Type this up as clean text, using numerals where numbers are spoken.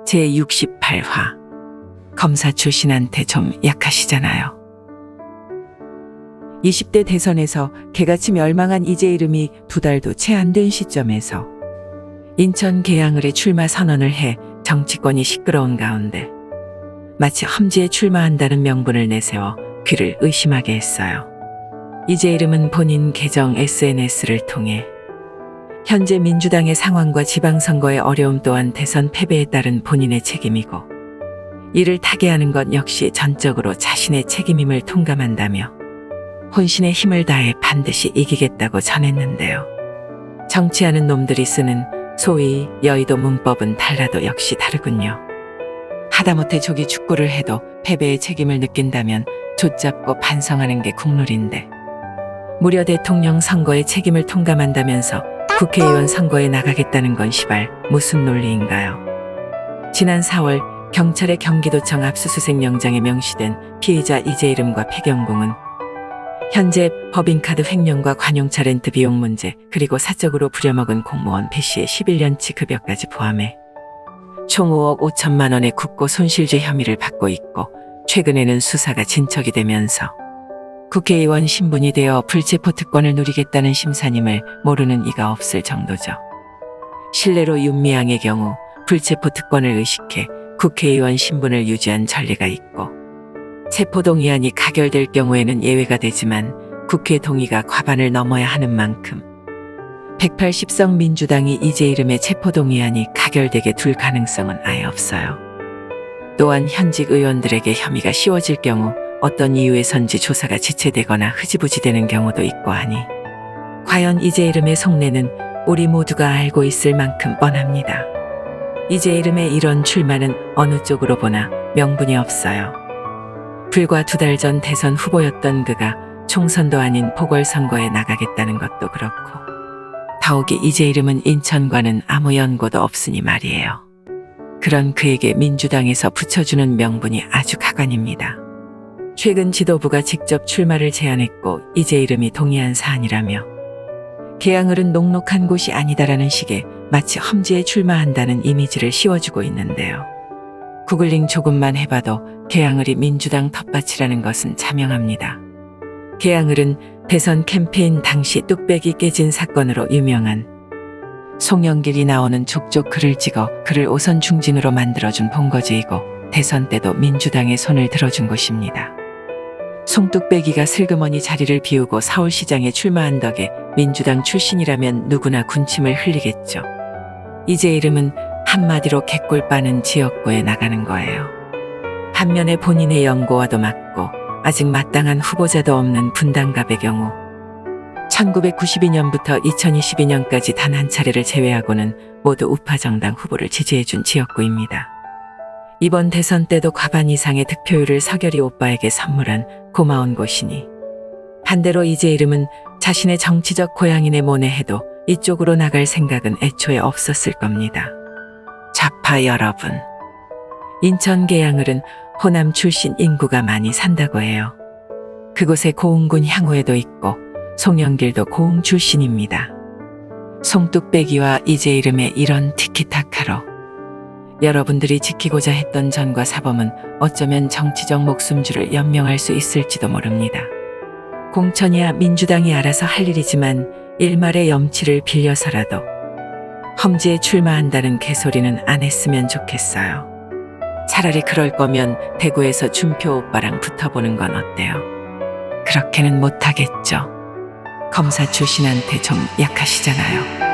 제68화 검사 출신한테 좀 약하시잖아요. 20대 대선에서 개같이 멸망한 이재이름이 2달도 채 안 된 시점에서 인천 계양을에 출마 선언을 해 정치권이 시끄러운 가운데 마치 험지에 출마한다는 명분을 내세워 귀를 의심하게 했어요. 이재이름은 본인 계정 SNS를 통해 현재 민주당의 상황과 지방선거의 어려움 또한 대선 패배에 따른 본인의 책임이고 이를 타개하는 것 역시 전적으로 자신의 책임임을 통감한다며 혼신의 힘을 다해 반드시 이기겠다고 전했는데요. 정치하는 놈들이 쓰는 소위 여의도 문법은 달라도 역시 다르군요. 하다못해 조기 축구를 해도 패배의 책임을 느낀다면 좆잡고 반성하는 게 국룰인데 무려 대통령 선거의 책임을 통감한다면서 국회의원 선거에 나가겠다는 건 시발 무슨 논리인가요? 지난 4월 경찰의 경기도청 압수수색 영장에 명시된 피의자 이재이름과 패경공은 현재 법인카드 횡령과 관용차 렌트 비용 문제 그리고 사적으로 부려먹은 공무원 배 씨의 11년치 급여까지 포함해 총 5억 5천만 원의 국고 손실죄 혐의를 받고 있고 최근에는 수사가 진척이 되면서 국회의원 신분이 되어 불체포 특권을 누리겠다는 심사님을 모르는 이가 없을 정도죠. 실례로 윤미향의 경우 불체포 특권을 의식해 국회의원 신분을 유지한 전례가 있고 체포동의안이 가결될 경우에는 예외가 되지만 국회 동의가 과반을 넘어야 하는 만큼 180석 민주당이 이재이름의 체포동의안이 가결되게 둘 가능성은 아예 없어요. 또한 현직 의원들에게 혐의가 씌워질 경우 어떤 이유에선지 조사가 지체되거나 흐지부지되는 경우도 있고 하니 과연 이재이름의 속내는 우리 모두가 알고 있을 만큼 뻔합니다. 이재이름의 이런 출마는 어느 쪽으로 보나 명분이 없어요. 불과 2달 전 대선 후보였던 그가 총선도 아닌 보궐선거에 나가겠다는 것도 그렇고 더욱이 이재이름은 인천과는 아무 연고도 없으니 말이에요. 그런 그에게 민주당에서 붙여주는 명분이 아주 가관입니다. 최근 지도부가 직접 출마를 제안했고 이재이름이 동의한 사안이라며 계양을은 녹록한 곳이 아니다라는 식의 마치 험지에 출마한다는 이미지를 씌워주고 있는데요. 구글링 조금만 해봐도 계양을이 민주당 텃밭이라는 것은 자명합니다. 계양을은 대선 캠페인 당시 뚝배기 깨진 사건으로 유명한 송영길이 나오는 족족 글을 찍어 그를 오선 중진으로 만들어준 본거지이고 대선 때도 민주당의 손을 들어준 곳입니다. 송뚝배기가 슬그머니 자리를 비우고 서울시장에 출마한 덕에 민주당 출신이라면 누구나 군침을 흘리겠죠. 이재이름은 한마디로 개꿀 빠는 지역구에 나가는 거예요. 반면에 본인의 연고와도 맞고 아직 마땅한 후보자도 없는 분당갑의 경우 1992년부터 2022년까지 단 한 차례를 제외하고는 모두 우파 정당 후보를 지지해준 지역구입니다. 이번 대선 때도 과반 이상의 득표율을 서결이 오빠에게 선물한 고마운 곳이니 반대로 이재이름은 자신의 정치적 고향인의 모내해도 이쪽으로 나갈 생각은 애초에 없었을 겁니다. 좌파 여러분, 인천 계양을은 호남 출신 인구가 많이 산다고 해요. 그곳에 고흥군 향후에도 있고 송영길도 고흥 출신입니다. 송뚝배기와 이재이름의 이런 티키타카로 여러분들이 지키고자 했던 전과 사범은 어쩌면 정치적 목숨줄을 연명할 수 있을지도 모릅니다. 공천이야 민주당이 알아서 할 일이지만 일말의 염치를 빌려서라도 험지에 출마한다는 개소리는 안 했으면 좋겠어요. 차라리 그럴 거면 대구에서 준표 오빠랑 붙어보는 건 어때요? 그렇게는 못하겠죠. 검사 출신한테 좀 약하시잖아요.